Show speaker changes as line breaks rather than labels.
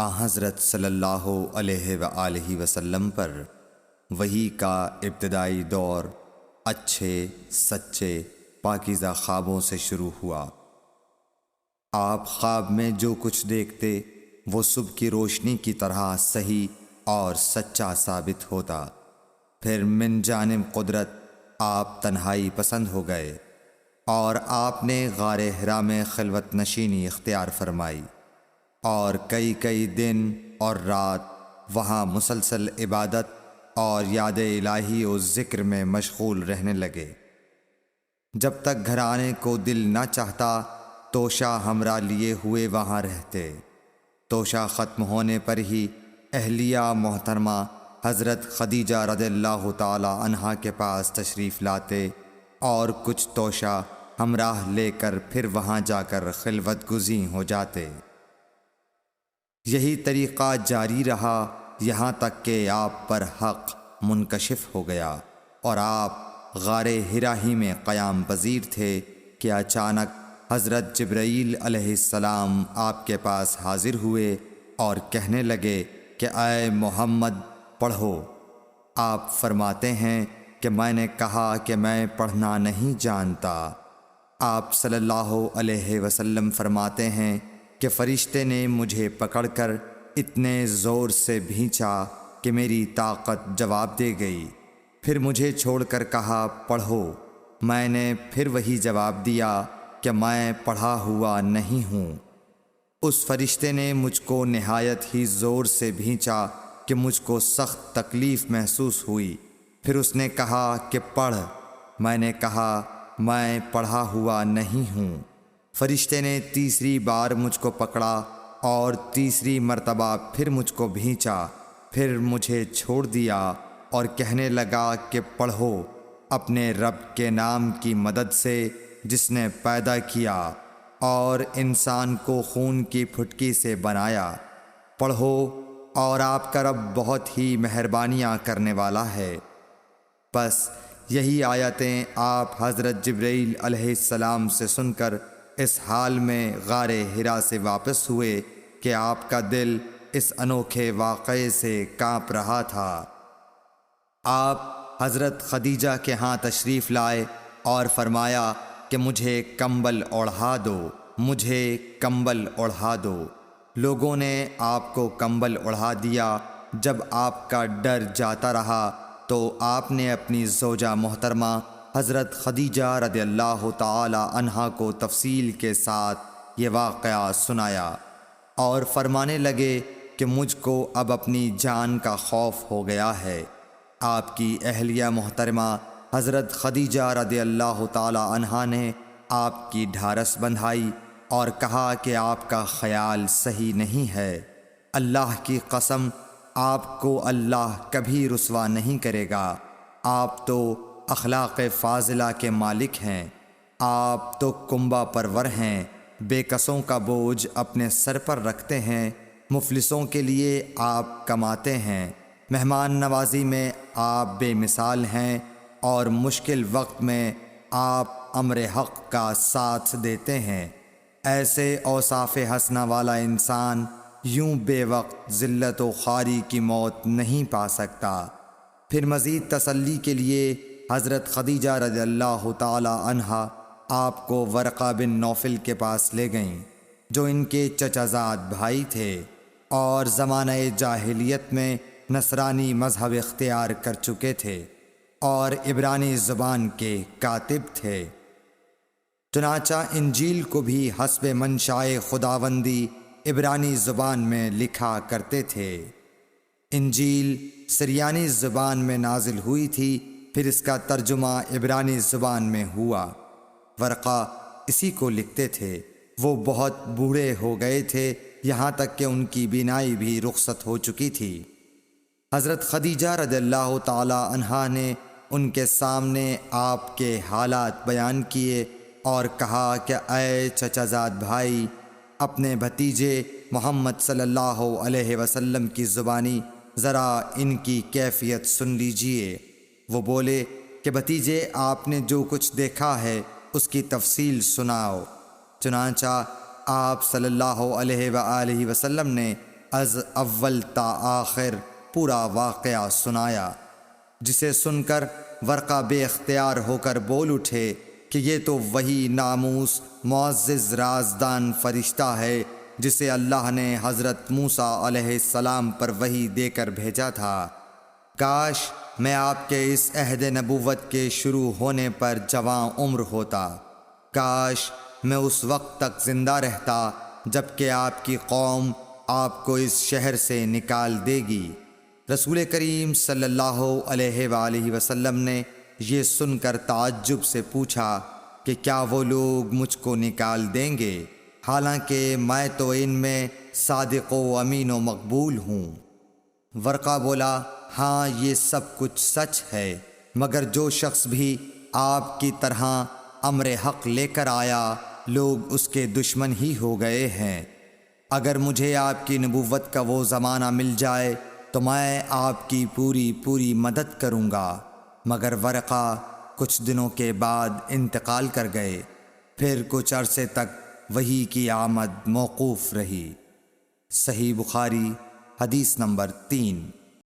حضرت صلی اللہ علیہ وآلہ وسلم پر وحی کا ابتدائی دور اچھے سچے پاکیزہ خوابوں سے شروع ہوا۔ آپ خواب میں جو کچھ دیکھتے وہ صبح کی روشنی کی طرح صحیح اور سچا ثابت ہوتا۔ پھر من جانب قدرت آپ تنہائی پسند ہو گئے اور آپ نے غار حرا میں خلوت نشینی اختیار فرمائی اور کئی دن اور رات وہاں مسلسل عبادت اور یاد الہی و ذکر میں مشغول رہنے لگے۔ جب تک گھر آنے کو دل نہ چاہتا توشہ ہمراہ لیے ہوئے وہاں رہتے۔ توشہ ختم ہونے پر ہی اہلیہ محترمہ حضرت خدیجہ رضی اللہ تعالی عنہا کے پاس تشریف لاتے اور کچھ توشہ ہمراہ لے کر پھر وہاں جا کر خلوت گزین ہو جاتے۔ یہی طریقہ جاری رہا یہاں تک کہ آپ پر حق منکشف ہو گیا اور آپ غار حرا ہی میں قیام پذیر تھے کہ اچانک حضرت جبرائیل علیہ السلام آپ کے پاس حاضر ہوئے اور کہنے لگے کہ اے محمد پڑھو۔ آپ فرماتے ہیں کہ میں نے کہا کہ میں پڑھنا نہیں جانتا۔ آپ صلی اللہ علیہ وسلم فرماتے ہیں کہ فرشتے نے مجھے پکڑ کر اتنے زور سے بھینچا کہ میری طاقت جواب دے گئی۔ پھر مجھے چھوڑ کر کہا پڑھو۔ میں نے پھر وہی جواب دیا کہ میں پڑھا ہوا نہیں ہوں۔ اس فرشتے نے مجھ کو نہایت ہی زور سے بھینچا کہ مجھ کو سخت تکلیف محسوس ہوئی۔ پھر اس نے کہا کہ پڑھ۔ میں نے کہا میں پڑھا ہوا نہیں ہوں۔ فرشتے نے تیسری بار مجھ کو پکڑا اور تیسری مرتبہ پھر مجھ کو بھینچا۔ پھر مجھے چھوڑ دیا اور کہنے لگا کہ پڑھو اپنے رب کے نام کی مدد سے جس نے پیدا کیا اور انسان کو خون کی پھٹکی سے بنایا۔ پڑھو اور آپ کا رب بہت ہی مہربانیاں کرنے والا ہے۔ بس یہی آیتیں آپ حضرت جبرائیل علیہ السلام سے سن کر اس حال میں غار حرا سے واپس ہوئے کہ آپ کا دل اس انوکھے واقعے سے کانپ رہا تھا۔ آپ حضرت خدیجہ کے ہاں تشریف لائے اور فرمایا کہ مجھے کمبل اوڑھا دو، مجھے کمبل اوڑھا دو۔ لوگوں نے آپ کو کمبل اوڑھا دیا۔ جب آپ کا ڈر جاتا رہا تو آپ نے اپنی زوجہ محترمہ حضرت خدیجہ رضی اللہ تعالی عنہا کو تفصیل کے ساتھ یہ واقعہ سنایا اور فرمانے لگے کہ مجھ کو اب اپنی جان کا خوف ہو گیا ہے۔ آپ کی اہلیہ محترمہ حضرت خدیجہ رضی اللہ تعالی عنہا نے آپ کی ڈھارس بندھائی اور کہا کہ آپ کا خیال صحیح نہیں ہے۔ اللہ کی قسم آپ کو اللہ کبھی رسوا نہیں کرے گا۔ آپ تو اخلاق فاضلہ کے مالک ہیں۔ آپ تو کنبہ پرور ہیں، بے کسوں کا بوجھ اپنے سر پر رکھتے ہیں، مفلسوں کے لیے آپ کماتے ہیں، مہمان نوازی میں آپ بے مثال ہیں اور مشکل وقت میں آپ امر حق کا ساتھ دیتے ہیں۔ ایسے اوصاف حسنہ والا انسان یوں بے وقت ذلت و خواری کی موت نہیں پا سکتا۔ پھر مزید تسلی کے لیے حضرت خدیجہ رضی اللہ تعالی عنہا آپ کو ورقہ بن نوفل کے پاس لے گئیں جو ان کے چچا زاد بھائی تھے اور زمانہ جاہلیت میں نصرانی مذہب اختیار کر چکے تھے اور عبرانی زبان کے کاتب تھے۔ چنانچہ انجیل کو بھی حسب منشائے خداوندی عبرانی زبان میں لکھا کرتے تھے۔ انجیل سریانی زبان میں نازل ہوئی تھی، پھر اس کا ترجمہ عبرانی زبان میں ہوا۔ ورقہ اسی کو لکھتے تھے۔ وہ بہت بوڑھے ہو گئے تھے، یہاں تک کہ ان کی بینائی بھی رخصت ہو چکی تھی۔ حضرت خدیجہ رضی اللہ تعالی عنہا نے ان کے سامنے آپ کے حالات بیان کیے اور کہا کہ اے چچا زاد بھائی، اپنے بھتیجے محمد صلی اللہ علیہ وسلم کی زبانی ذرا ان کی کیفیت سن لیجئے۔ وہ بولے کہ بھتیجے آپ نے جو کچھ دیکھا ہے اس کی تفصیل سناؤ۔ چنانچہ آپ صلی اللہ علیہ وآلہ وسلم نے از اول تا آخر پورا واقعہ سنایا، جسے سن کر ورقہ بے اختیار ہو کر بول اٹھے کہ یہ تو وہی ناموس معزز رازدان فرشتہ ہے جسے اللہ نے حضرت موسیٰ علیہ السلام پر وحی دے کر بھیجا تھا۔ کاش میں آپ کے اس عہد نبوت کے شروع ہونے پر جواں عمر ہوتا، کاش میں اس وقت تک زندہ رہتا جب کہ آپ کی قوم آپ کو اس شہر سے نکال دے گی۔ رسول کریم صلی اللہ علیہ وآلہ وسلم نے یہ سن کر تعجب سے پوچھا کہ کیا وہ لوگ مجھ کو نکال دیں گے، حالانکہ میں تو ان میں صادق و امین و مقبول ہوں؟ ورقہ بولا، ہاں یہ سب کچھ سچ ہے، مگر جو شخص بھی آپ کی طرح امر حق لے کر آیا لوگ اس کے دشمن ہی ہو گئے ہیں۔ اگر مجھے آپ کی نبوت کا وہ زمانہ مل جائے تو میں آپ کی پوری مدد کروں گا، مگر ورقہ کچھ دنوں کے بعد انتقال کر گئے، پھر کچھ عرصے تک وحی کی آمد موقوف رہی۔ صحیح بخاری حدیث نمبر 3۔